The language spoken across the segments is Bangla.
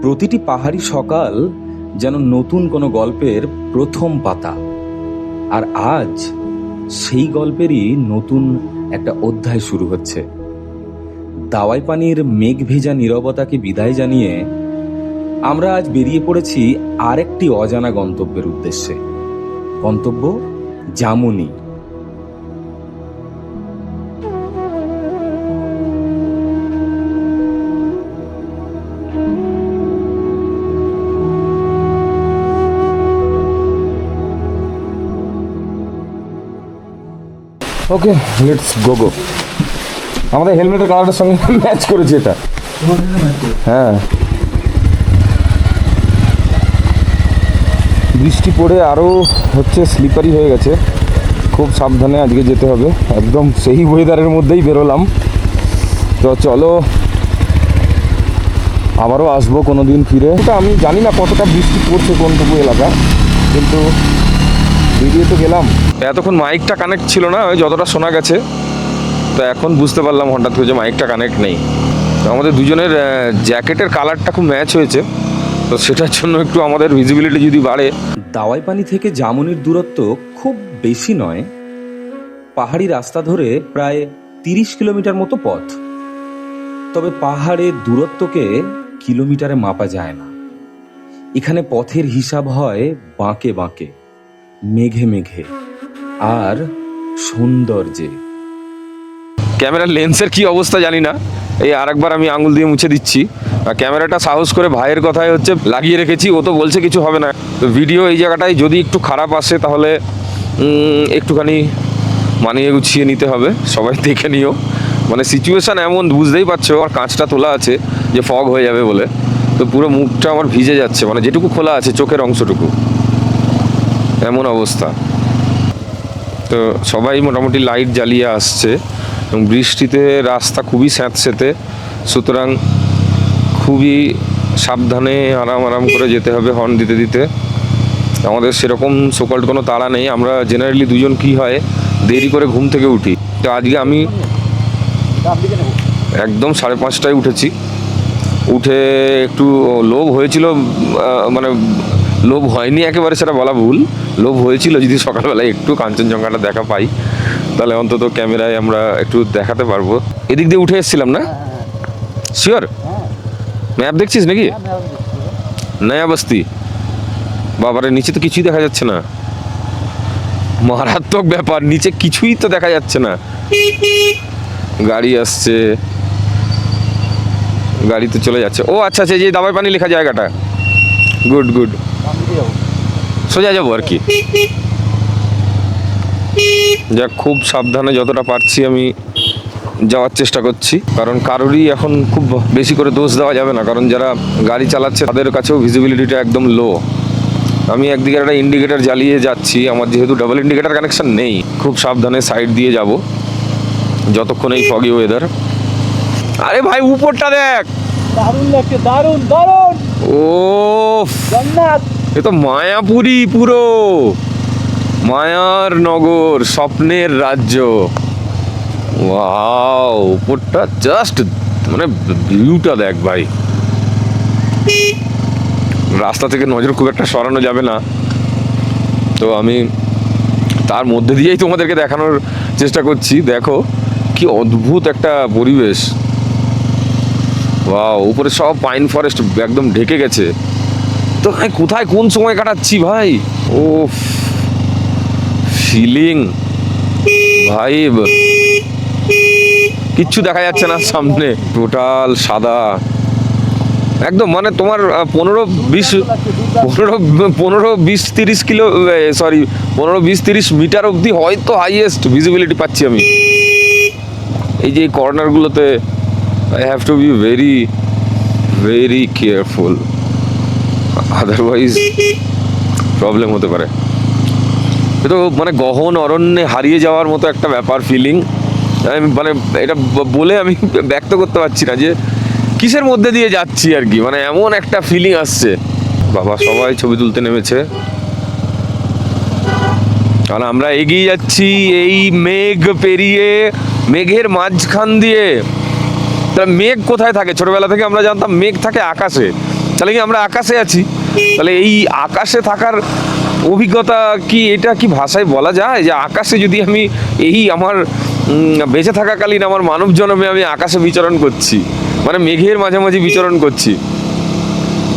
প্রতিটি পাহাড়ি সকাল যেন নতুন কোনো গল্পের প্রথম পাতা। আর আজ সেই গল্পেরই নতুন একটা অধ্যায় শুরু হচ্ছে। দাওয়াই পানির মেঘ ভেজা নীরবতাকে বিদায় জানিয়ে আমরা আজ বেরিয়ে পড়েছি আরেকটি অজানা গন্তব্যের উদ্দেশ্যে। গন্তব্য জামুনি। ওকে, লেটস গো। আমাদের হেলমেটের কালারটার সঙ্গে ম্যাচ করেছে এটা। হ্যাঁ, বৃষ্টি পড়ে আরও হচ্ছে স্লিপারি হয়ে গেছে। খুব সাবধানে আজকে যেতে হবে। একদম সেই ওয়েদারের মধ্যেই বেরোলাম। তো চলো, আবারও আসবো কোনো দিন ফিরে। ওটা আমি জানি না কতটা বৃষ্টি পড়ছে কোনটুকু এলাকা, কিন্তু বেরিয়ে তো গেলাম। এতক্ষণ মাইকটা কানেক্ট ছিল না, ওই যতটা শোনা গেছে। তো এখন বুঝতে পারলাম হঠাৎ করে যে মাইকটা কানেক্ট নেই। তো আমাদের দুজনের জ্যাকেটের কালারটা খুব ম্যাচ হয়েছে, তো সেটার জন্য একটু আমাদের ভিজিবিলিটি যদি বাড়ে। দাওয়াই পানি থেকে জামুনির দূরত্ব খুব বেশি নয়। পাহাড়ি রাস্তা ধরে প্রায় 30 কিলোমিটার মতো পথ। তবে পাহাড়ের দূরত্বকে কিলোমিটারে মাপা যায় না। এখানে পথের হিসাব হয় বাঁকে বাঁকে, মেঘে মেঘে আর সৌন্দর্যে। ক্যামেরার লেন্সের কি অবস্থা জানি না, এই আরেকবার আমি আঙুল দিয়ে মুছে দিচ্ছি। ক্যামেরাটা সাহস করে ভাইয়ের কথায় হচ্ছে লাগিয়ে রেখেছি, ও তো বলছে কিছু হবে না। তো ভিডিও এই জায়গাটায় যদি একটু খারাপ আসে তাহলে একটুখানি মানিয়ে গুছিয়ে নিতে হবে। সবাই দেখে নিও, মানে সিচুয়েশান এমন, বুঝতেই পারছো। আর কাঁচটা তোলা আছে যে ফগ হয়ে যাবে বলে, তো পুরো মুখটা আমার ভিজে যাচ্ছে, মানে যেটুকু খোলা আছে চোখের অংশটুকু, এমন অবস্থা। তো সবাই মোটামুটি লাইট জ্বালিয়ে আসছে এবং বৃষ্টিতে রাস্তা খুবই স্যাঁতস্যাঁতে, সুতরাং খুবই সাবধানে আরাম করে যেতে হবে হর্ন দিতে দিতে। আমাদের সেরকম সোকল্ড কোনো তাড়া নেই। আমরা জেনারেলি দুজন কি হয়, দেরি করে ঘুম থেকে উঠি। তো আজকে আমি একদম 5:30টায় উঠেছি। উঠে একটু লোভ হয়েছিল, মানে লোভ হয়নি একেবারে সেটা বলা ভুল, লোভ হয়েছিল যদি সকালবেলায় একটু কাঞ্চনজঙ্ঘাটা দেখা পাই, তাহলে অন্তত ক্যামেরায় আমরা একটু দেখাতে পারবো। এদিক দিয়ে উঠে এসেছিলাম না? শিওর? ম্যাপ দেখছিস নাকি? নয়া বস্তি। বাবারে, নিচে তো কিছুই দেখা যাচ্ছে না। মারাত্মক ব্যাপার, নিচে কিছুই তো দেখা যাচ্ছে না। গাড়ি আসছে, গাড়ি তো চলে যাচ্ছে। ও আচ্ছা আচ্ছা, যে দাওয়াই পানি লেখা জায়গাটা। গুড, সোজা যাবো আর কি। যাক, খুব সাবধানে যতটা পারছি আমি যাওয়ার চেষ্টা করছি, কারণ কারোরই এখন খুব বেশি করে দোষ দেওয়া যাবে না, কারণ যারা গাড়ি চালাচ্ছে তাদের কাছেও ভিজিবিলিটিটা একদম লো। আমি একদিকে একটা ইন্ডিকেটার জ্বালিয়ে যাচ্ছি, আমার যেহেতু ডাবল ইন্ডিকেটার কানেকশন নেই। খুব সাবধানে সাইড দিয়ে যাব যতক্ষণ এই ফগি ওয়েদার। আরে ভাই, উপরটা দেখ, দারুণ লাগছে, দারুণ। ও জান্নাত। এ তো মায়াপুরি, পুরো মায়ার নগর, স্বপ্নের রাজ্য। ওয়াও, উপরটা জাস্ট মানে ভিউটা দেখ ভাই। রাস্তা থেকে নজর খুব একটা সরানো যাবে না, তো আমি তার মধ্যে দিয়েই তোমাদেরকে দেখানোর চেষ্টা করছি। দেখো কি অদ্ভুত একটা পরিবেশ। ওয়াও, উপরে সব পাইন ফরেস্ট একদম ঢেকে গেছে। তো আমি কোথায় কোন সময় কাটাচ্ছি ভাই, ও ফিলিং ভাই, কিচ্ছু দেখা যাচ্ছে না সামনে, টোটাল সাদা একদম। মানে তোমার 15-20-30 কিলো, সরি 15-20-30 মিটার অবধি হয়তো হাইয়েস্ট ভিজিবিলিটি পাচ্ছি আমি। এই যে কর্নারগুলোতে I have to be very careful, otherwise problem হতে পারে। তো মানে গহন অরণ্যে হারিয়ে যাওয়ার মতো একটা ব্যাপার, ফিলিং। আমি মানে এটা বলে আমি ব্যক্ত করতে পারছি না যে কিসের মধ্যে দিয়ে যাচ্ছি আর কি, মানে এমন একটা ফিলিং আসছে। বাবা, সবাই ছবি তুলতে নেমেছে আর আমরা এগিয়ে যাচ্ছি এই মেঘ পেরিয়ে, মেঘের মাঝখান দিয়ে। তা মেঘ কোথায় থাকে? ছোটবেলা থেকে আমরা জানতাম মেঘ থাকে আকাশে, তাহলে কি আমরা আকাশে আছি? তাহলে এই আকাশে থাকার অভিজ্ঞতা কি, এটা কি ভাষায় বলা যায় যে আকাশে যদি আমি এই আমার বেঁচে থাকাকালীন আমার মানব জন্মে আমি আকাশে বিচরণ করছি, মানে মেঘের মাঝামাঝি বিচরণ করছি?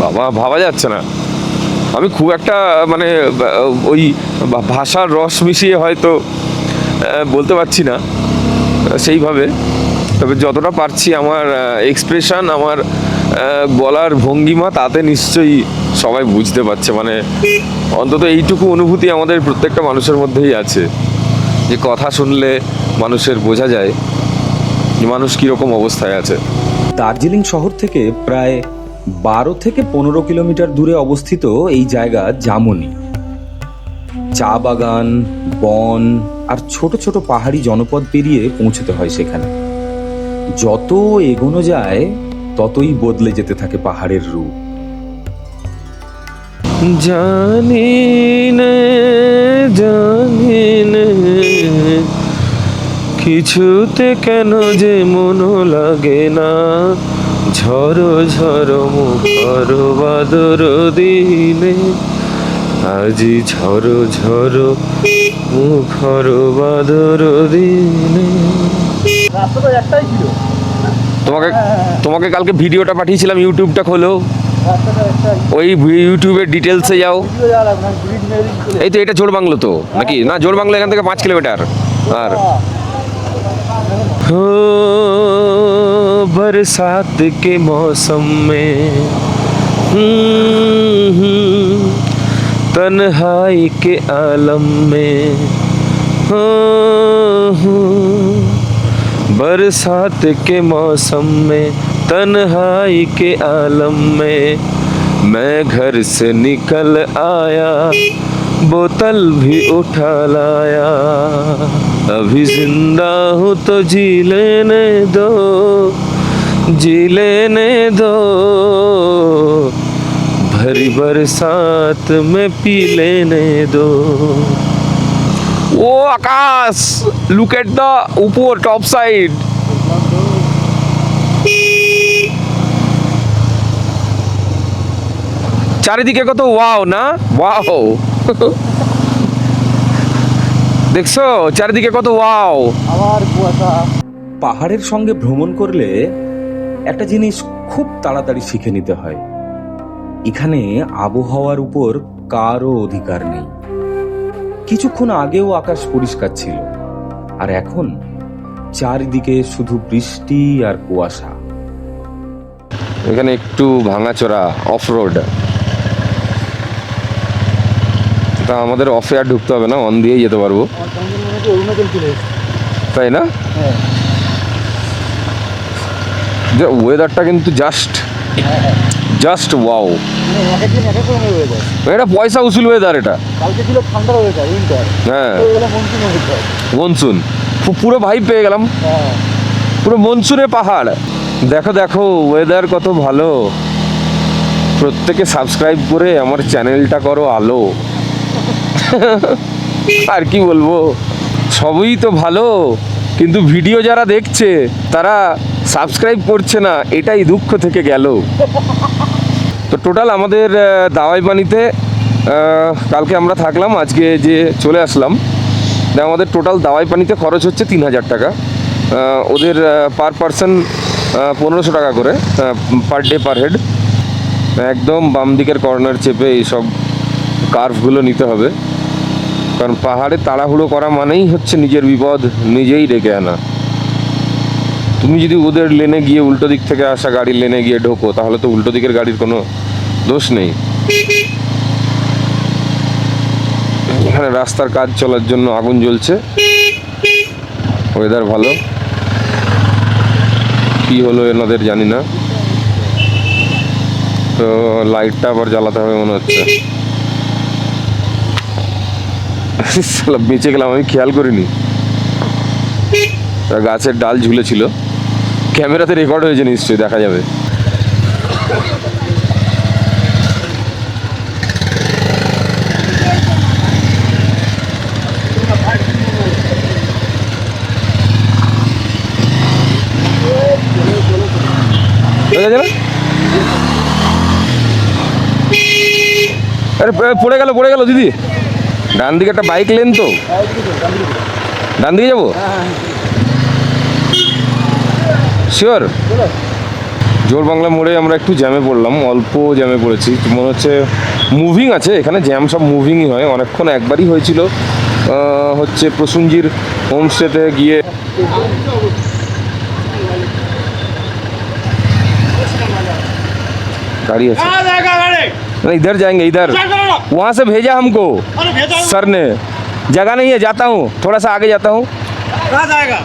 বাবা, ভাবা যাচ্ছে না। আমি খুব একটা মানে ওই ভাষার রস মিশিয়ে হয়তো বলতে পারছি না সেইভাবে, তবে যতটা পারছি আমার এক্সপ্রেশন, আমার গলার ভঙ্গিমা, তাতে নিশ্চয়ই সবাই বুঝতে পারছে। মানে অন্তত এইটুকু অনুভূতি আমাদের প্রত্যেকটা মানুষের মধ্যেই আছে, যে কথা শুনলে মানুষের বোঝা যায় যে মানুষ কীরকম অবস্থায় আছে। দার্জিলিং শহর থেকে প্রায় 12 থেকে 15 কিলোমিটার দূরে অবস্থিত এই জায়গা জামুনি। চা বাগান, বন আর ছোট ছোট পাহাড়ি জনপদ পেরিয়ে পৌঁছতে হয় সেখানে। যত এগোনো যায় ততই বদলে যেতে থাকে পাহাড়ের রূপ। জানি নে কিছুতে কেন যে মনো লাগে না, ঝড়ো ঝড়ো মুখর বাদর দিনে, আজি ঝড়ো ঝড়ো মুখর বাদর দিনে। রাস্তাটা একটাই ছিল, তোমাকে তোমাকে কালকে ভিডিওটা পাঠিয়েছিলাম, ইউটিউবটা খোলো, রাস্তাটা একটাই। ওই ইউটিউবের ডিটেলসে যাও। ভিডিও যাওয়া লাগবে না, ব্রিজ মেরে চলে এই তো, এটা জোড়বাংলো তো নাকি? না, জোড়বাংলো এখান থেকে 5 কিলোমিটার। আর हो बरसात के मौसम में तन्हाई के आलम में, हो बरसात के मौसम में तन्हाई के आलम में, मैं घर से निकल आया, बोतल भी उठा लाया, अभी जिंदा हूँ तो जी लेने दो, जी लेने दो, भरी बरसात में पी लेने दो। ओ आकाश, लुक एट द ऊपर टॉप साइड। চারিদিকে কত ওয়াও না, ওয়াও দেখছো চারিদিকে কত ওয়াও। আবার কুয়াশা। পাহাড়ের সঙ্গে ভ্রমণ করলে একটা জিনিস খুব তাড়াতাড়ি শিখে নিতে হয়, এখানে আবহাওয়ার উপর কারও অধিকার নেই। কিছুক্ষণ আগেও আকাশ পরিষ্কার ছিল, আর এখন চারিদিকে শুধু বৃষ্টি আর কুয়াশা। এখানে একটু ভাঙাচোরা অফ রোড, তা আমাদের অফে আর ঢুকতে হবে না, অন দিয়েই যেতে পারবো, আমার সঙ্গে মনে হচ্ছে অরুণাচল চলে এসেছে। তাই না? হ্যাঁ যে ওয়েদারটা কিন্তু জাস্ট ওয়াও। এক একদিন এক এক রকমের ওয়েদার। এটা পয়সা উসুল ওয়েদার এটা। কালকে ছিল ঠান্ডার ওয়েদার, উইন্টার। হ্যাঁ, মনসুন ওয়েদার। মনসুন, পুরো ভাইব পেয়ে গেলাম, হ্যাঁ পুরো মনসুনে পাহাড়। দেখো দেখো ওয়েদার কত ভালো। প্রত্যেকে সাবস্ক্রাইব করে আমার চ্যানেলটা করো আলো। আর কি বলবো, সবই তো ভালো, কিন্তু ভিডিও যারা দেখছে তারা সাবস্ক্রাইব করছে না, এটাই দুঃখ থেকে গেল। তো টোটাল আমাদের দাওয়াইপানিতে কালকে আমরা থাকলাম, আজকে যে চলে আসলাম, আমাদের টোটাল দাওয়াইপানিতে খরচ হচ্ছে 3000 টাকা। ওদের পার পারসন 1500 টাকা করে পার ডে পার হেড। একদম বাম দিকের কর্নার চেপে এইসব কার্ভগুলো নিতে হবে, কারণ পাহাড়ে তাড়াহুড়ো করা মানেই হচ্ছে নিজের বিপদ নিজেই ডেকে আনা। তুমি যদি ওদের লেনে গিয়ে উল্টো দিক থেকে আসা গাড়ির লেনে গিয়ে ঢোকো, তাহলে তো উল্টো দিকের গাড়ির কোনো দোষ নেই। এখানে রাস্তার কাজ চলার জন্য আগুন জ্বলছে, ওয়েদার ভালো। কি হলো এনাদের জানি না, তো লাইটটা আবার জ্বালাতে হবে মনে হচ্ছে। বেঁচে গেলাম, আমি খেয়াল করিনি গাছের ডাল ঝুলেছিল। ক্যামেরাতে রেকর্ড হয়েছে, নিশ্চয়ই দেখা যাবে। আরে পড়ে গেল দিদি। ডান দিকে একটা বাইক লেন তো, ডান দিকে যাবো শিওর। জোর বাংলা মোড়ে আমরা একটু জ্যামে পড়লাম, অল্প জ্যামে পড়েছি, মনে হচ্ছে মুভিং আছে এখানে, জ্যাম সব মুভিংই হয়। অনেকক্ষণ একবারই হয়েছিল হচ্ছে প্রসূনজির হোমস্টেতে গিয়ে। गाड़ी है नहीं, इधर जाएंगे, इधर वहाँ से भेजा हमको सर ने। जगह नहीं है, जाता हूँ थोड़ा सा आगे जाता हूँ। कहाँ जाएगा?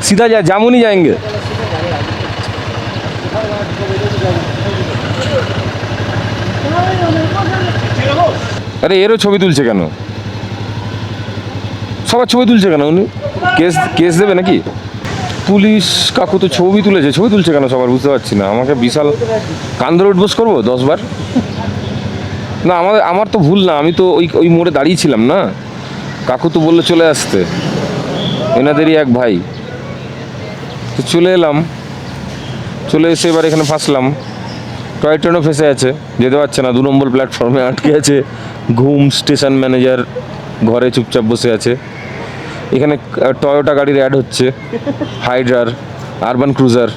सीधा जामुनी जाएंगे। আরে এরও ছবি তুলছে কেন? সবার ছবি তুলছে কেন? উনি কেস দেবে নাকি? পুলিশ কাকু তো ছবি তুলছে কেন সবার, বুঝতে পারছি না। আমাকে বিশাল কান্দরে উঠবোস করবো 10 বার? না, আমার তো ভুল না, আমি তো ওই মোড়ে দাঁড়িয়েছিলাম না। কাকু তো বললে চলে আসতে, এনাদেরই এক ভাই, তো চলে এলাম। চলে এসে এবার এখানে ফাঁসলাম। টয় ট্রেনও ফেসে আছে, যেতে পারছে না, 2 নম্বর প্ল্যাটফর্মে আটকে আছে। ঘুম স্টেশন ম্যানেজার ঘরে চুপচাপ বসে আছে। এখানে টয়োটা গাড়ির অ্যাড হচ্ছে, হাইড্রার, আরবান ক্রুজার।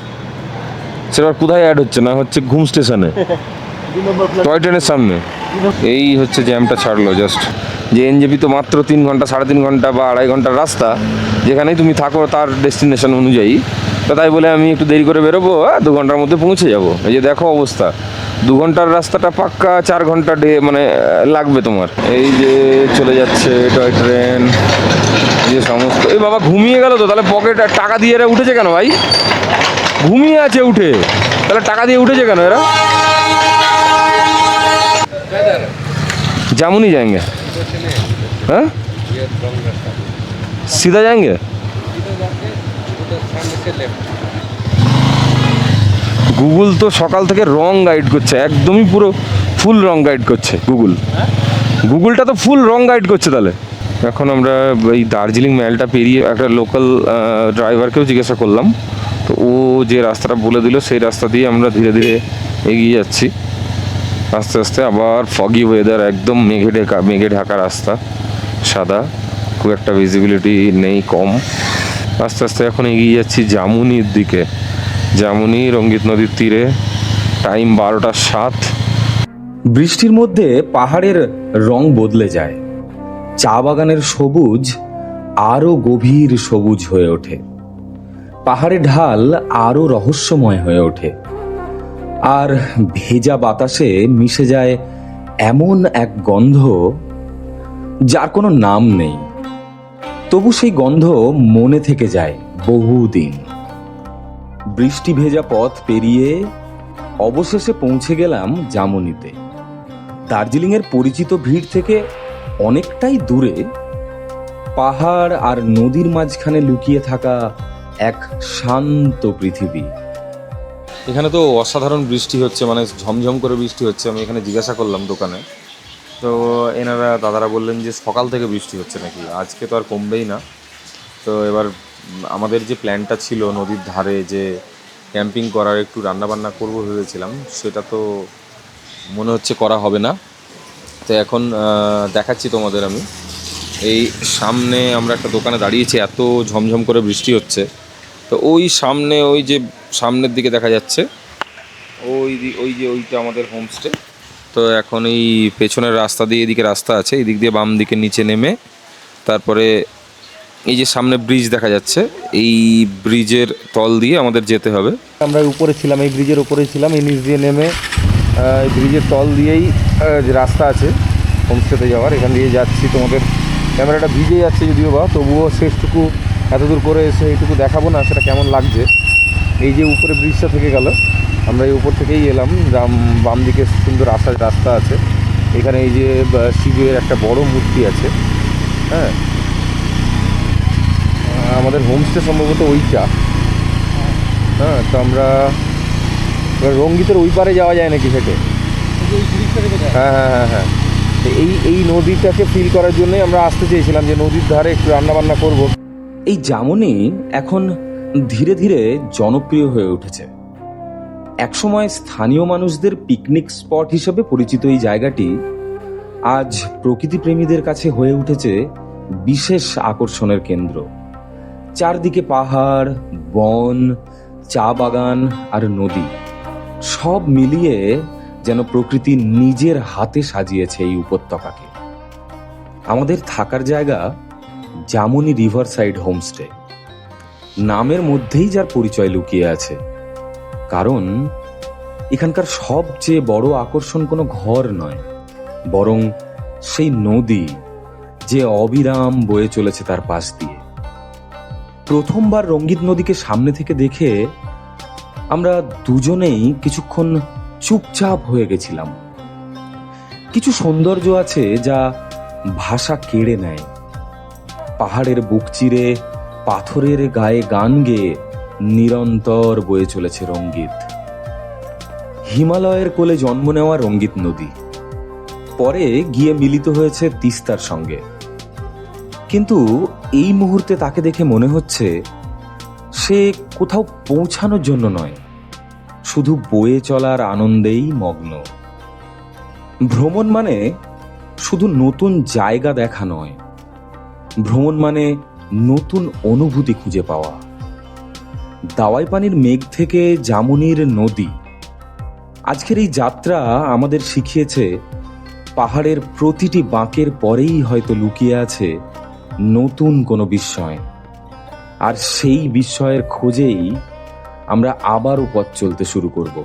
সেবার কোথায় অ্যাড হচ্ছে না, হচ্ছে ঘুম স্টেশনে, টয় ট্রেনের সামনে। এই হচ্ছে জ্যামটা ছাড়লো জাস্ট। যে এনজেপি তো মাত্র 3 ঘন্টা, 3.5 ঘন্টা বা 2.5 ঘন্টার রাস্তা, যেখানেই তুমি থাকো তার ডেস্টিনেশন অনুযায়ী। তো তাই বলে আমি একটু দেরি করে বেরোবো, 2 ঘন্টার মধ্যে পৌঁছে যাবো। এই যে দেখো অবস্থা, 2 ঘন্টার রাস্তাটা পাক্কা 4 ঘন্টা মানে লাগবে তোমার। এই যে চলে যাচ্ছে টয় ট্রেন, এই যে সমস্ত। এই বাবা ঘুমিয়ে গেল তো, তাহলে পকেটে টাকা দিয়ে এরা উঠেছে কেন ভাই? ঘুমিয়ে আছে উঠে, তাহলে টাকা দিয়ে উঠেছে কেন এরা? जामुनी जाएंगे, हाँ सीधा जाएंगे। গুগল তো সকাল থেকে রং গাইড করছে, একদমই পুরো ফুল রং গাইড করছে গুগলটা তো ফুল রং গাইড করছে। তাহলে এখন আমরা এই দার্জিলিং ম্যালটা পেরিয়ে একটা লোকাল ড্রাইভারকেও জিজ্ঞাসা করলাম, তো ও যে রাস্তাটা বলে দিল সেই রাস্তা দিয়ে আমরা ধীরে ধীরে এগিয়ে যাচ্ছি। আস্তে আস্তে আবার ফগি ওয়েদার, একদম মেঘে ঢাকা রাস্তা, সাদা, খুব একটা ভিজিবিলিটি নেই, কম। আস্তে আস্তে এখন এগিয়ে যাচ্ছি জামুনির দিকে। জামুনি রঙ্গিত নদীর তীরে, টাইম 12টা 7। বৃষ্টির মধ্যে পাহাড়ের রং বদলে যায়, চা বাগানের সবুজ আরো গভীর সবুজ হয়ে ওঠে, পাহাড়ের ঢাল আরো রহস্যময় হয়ে ওঠে, আর ভেজা বাতাসে মিশে যায় এমন এক গন্ধ যার কোনো নাম নেই, তবু সেই গন্ধ মনে থেকে যায় বহুদিন। বৃষ্টি ভেজা পথ পেরিয়ে অবশেষে পৌঁছে গেলাম জামুনিতে। দার্জিলিংয়ের পরিচিত ভিড় থেকে অনেকটাই দূরে, পাহাড় আর নদীর মাঝখানে লুকিয়ে থাকা এক শান্ত পৃথিবী। এখানে তো অসাধারণ বৃষ্টি হচ্ছে, মানে ঝমঝম করে বৃষ্টি হচ্ছে। আমি এখানে জিজ্ঞাসা করলাম দোকানে, তো এনারা দাদারা বললেন যে সকাল থেকে বৃষ্টি হচ্ছে নাকি, আজকে তো আর কমবেই না। তো এবার আমাদের যে প্ল্যানটা ছিল নদীর ধারে যে ক্যাম্পিং করার, একটু রান্নাবান্না করবো ভেবেছিলাম, সেটা তো মনে হচ্ছে করা হবে না। তো এখন দেখাচ্ছি তোমাদের আমি। এই সামনে আমরা একটা দোকানে দাঁড়িয়েছি, এত ঝমঝম করে বৃষ্টি হচ্ছে। তো ওই সামনে, ওই যে সামনের দিকে দেখা যাচ্ছে, ওই যে ওইটা আমাদের হোমস্টে। তো এখন এই পেছনের রাস্তা দিয়ে, এদিকে রাস্তা আছে, এদিক দিয়ে বাম দিকে নিচে নেমে, তারপরে এই যে সামনে ব্রিজ দেখা যাচ্ছে, এই ব্রিজের তল দিয়ে আমাদের যেতে হবে। আমরা উপরে ছিলাম, এই ব্রিজের উপরে ছিলাম, এই নিচ দিয়ে নেমে এই ব্রিজের তল দিয়েই যে রাস্তা আছে হোমস্টেতে যাওয়ার, এখান দিয়ে যাচ্ছি। তোমাদের ক্যামেরাটা ভিজে যাচ্ছে যদিও বা, তবুও শেষটুকু এত দূর করে এসে এইটুকু দেখাবো না সেটা কেমন লাগছে। এই যে উপরে ব্রিজটা থেকে গেল, আমরা এই উপর থেকেই এলাম। বাম দিকে সুন্দর আসার রাস্তা আছে। এখানে এই যে শিবের একটা বড় মূর্তি আছে, হ্যাঁ। আমাদের হোমস্টে সম্ভবত ওইটা, হ্যাঁ। তো আমরা রঙ্গিতের ওই পারে যাওয়া যায় নাকি হেঁটে? হ্যাঁ হ্যাঁ হ্যাঁ হ্যাঁ। এই নদীটাকে ফিল করার জন্যই আমরা আসতে চেয়েছিলাম, যে নদীর ধারে একটু রান্নাবান্না করব। এই জামুনি এখন ধীরে ধীরে জনপ্রিয় হয়ে উঠেছে। একসময় স্থানীয় মানুষদের পিকনিক স্পট হিসেবে পরিচিত এই জায়গাটি আজ প্রকৃতিপ্রেমীদের কাছে হয়ে উঠেছে বিশেষ আকর্ষণের কেন্দ্র। চারদিকে পাহাড়, বন, চা বাগান আর নদী, সব মিলিয়ে যেন প্রকৃতি নিজের হাতে সাজিয়েছে এই উপত্যকাকে। আমাদের থাকার জায়গা জামুনি রিভার সাইড হোমস্টে। নামের মধ্যেই যার পরিচয় লুকিয়ে আছে, কারণ এখানকার সবচেয়ে বড় আকর্ষণ কোনো ঘর নয়, বরং সেই নদী যে অবিরাম বয়ে চলেছে তার পাশ দিয়ে। প্রথমবার রঙ্গিত নদীকে সামনে থেকে দেখে আমরা দুজনেই কিছুক্ষণ চুপচাপ হয়ে গেছিলাম। কিছু সৌন্দর্য আছে যা ভাষা কেড়ে নেয়। পাহাড়ের বুক চিরে পাথরের গায়ে গান গেয়ে নিরন্তর বয়ে চলেছে রঙ্গিত। হিমালয়ের কোলে জন্ম নেওয়া রঙ্গিত নদী পরে গিয়ে মিলিত হয়েছে তিস্তার সঙ্গে, কিন্তু এই মুহূর্তে তাকে দেখে মনে হচ্ছে সে কোথাও পৌঁছানোর জন্য নয়, শুধু বয়ে চলার আনন্দেই মগ্ন। ভ্রমণ মানে শুধু নতুন জায়গা দেখা নয়, ভ্রমণ মানে নতুন অনুভূতি খুঁজে পাওয়া। দাওয়াই পানির মেঘ থেকে জামুনির নদী, আজকের এই যাত্রা আমাদের শিখিয়েছে পাহাড়ের প্রতিটি বাঁকের পরেই হয়তো লুকিয়ে আছে নতুন কোনো বিস্ময়, আর সেই বিস্ময়ের খোঁজেই আমরা আবারও পথ চলতে শুরু করব।